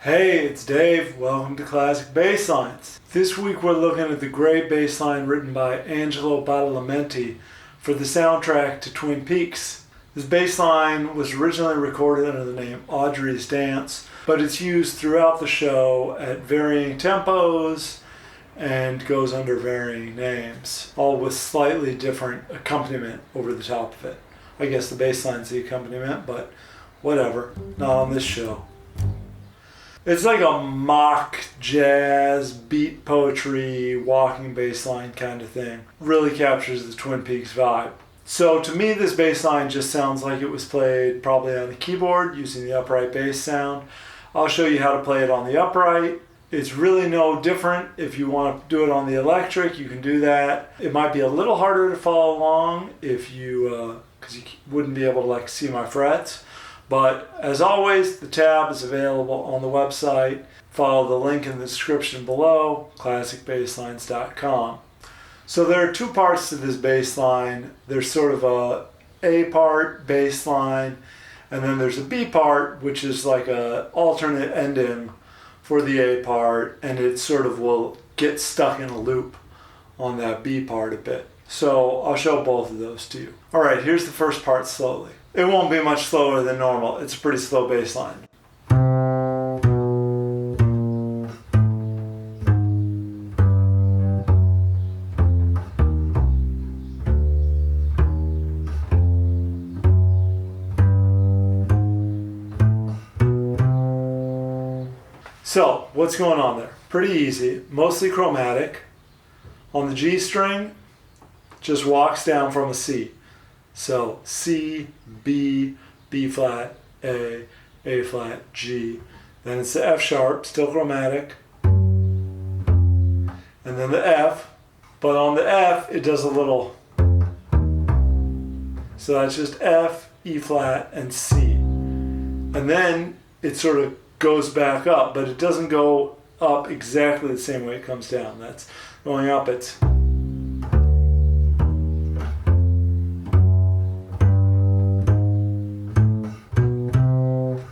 Hey, it's Dave. Welcome to Classic Basslines. This week we're looking at the great bassline written by Angelo Badalamenti for the soundtrack to Twin Peaks. This bassline was originally recorded under the name Audrey's Dance, but it's used throughout the show at varying tempos and goes under varying names, all with slightly different accompaniment over the top of it. I guess the bassline's the accompaniment, but whatever, not on this show. It's like a mock jazz, beat poetry, walking bass line kind of thing. Really captures the Twin Peaks vibe. So to me, this bass line just sounds like it was played probably on the keyboard using the upright bass sound. I'll show you how to play it on the upright. It's really no different. If you want to do it on the electric, you can do that. It might be a little harder to follow along if you, because you wouldn't be able to see my frets. But as always, the tab is available on the website. Follow the link in the description below, classicbasslines.com. So there are two parts to this bass line. There's sort of a part bass line, and then there's a B part, which is like a alternate ending for the A part, and it sort of will get stuck in a loop on that B part a bit. So I'll show both of those to you. All right, here's the first part slowly. It won't be much slower than normal. It's a pretty slow bass line. So, what's going on there? Pretty easy, mostly chromatic. On the G string, just walks down from a C. So C, B, B flat, A flat, G. Then it's the F sharp, still chromatic. And then the F, but on the F it does a little. So that's just F, E flat, and C. And then it sort of goes back up, but it doesn't go up exactly the same way it comes down. That's going up, it's.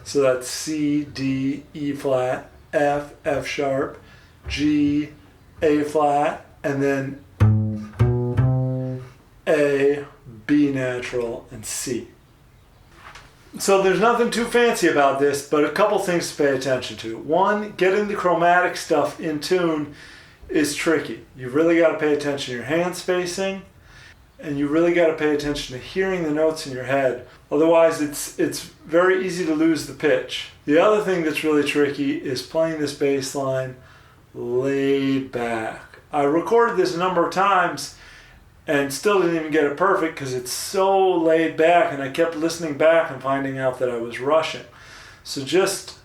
So that's C, D, E flat, F, F sharp, G, A flat, and then A, B natural, and C. So there's nothing too fancy about this, but a couple things to pay attention to. One, getting the chromatic stuff in tune is tricky. You've really got to pay attention to your hand spacing, and you really got to pay attention to hearing the notes in your head. Otherwise, it's very easy to lose the pitch. The other thing that's really tricky is playing this bass line laid back. I recorded this a number of times and still didn't even get it perfect because it's so laid back, and I kept listening back and finding out that I was rushing. So just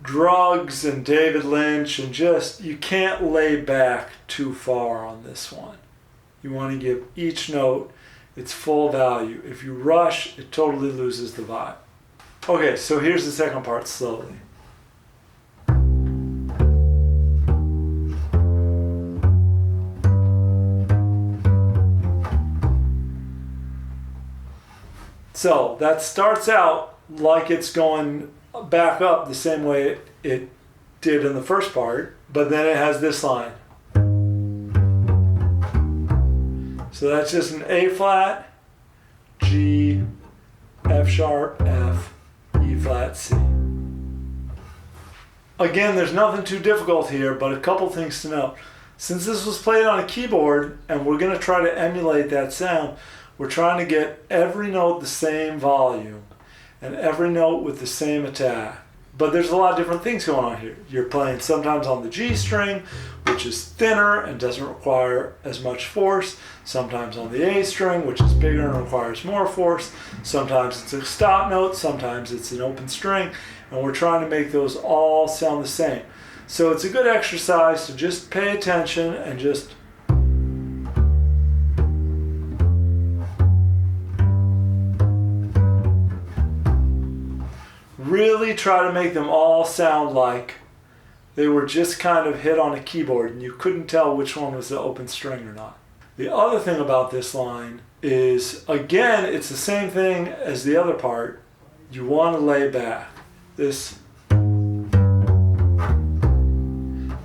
drugs and David Lynch, and you can't lay back too far on this one. You want to give each note its full value. If you rush, it totally loses the vibe. Okay, so here's the second part slowly. So that starts out like it's going back up the same way it did in the first part, but then it has this line. So that's just an A flat, G, F sharp, F, E B flat, C. Again, there's nothing too difficult here, but a couple things to note. Since this was played on a keyboard and we're going to try to emulate that sound, we're trying to get every note the same volume and every note with the same attack. But there's a lot of different things going on here. You're playing sometimes on the G string, which is thinner and doesn't require as much force. Sometimes on the A string, which is bigger and requires more force. Sometimes it's a stop note, sometimes it's an open string, and we're trying to make those all sound the same. So it's a good exercise to just pay attention and just really try to make them all sound like they were just kind of hit on a keyboard and you couldn't tell which one was the open string or not. The other thing about this line is, again, it's the same thing as the other part. You want to lay back.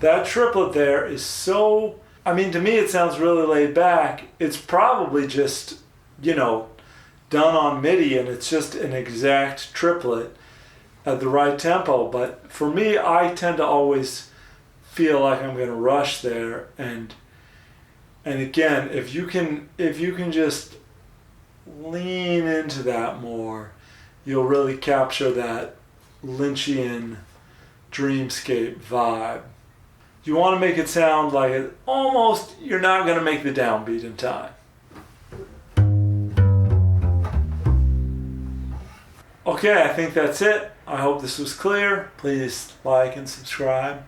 That triplet there is so, I mean, to me it sounds really laid back. It's probably just, done on MIDI and it's just an exact triplet at the right tempo. But for me, I tend to always feel like I'm going to rush there. And again, if you can just lean into that more, you'll really capture that Lynchian dreamscape vibe. You want to make it sound like it almost, you're not going to make the downbeat in time. Okay, I think that's it. I hope this was clear. Please like and subscribe.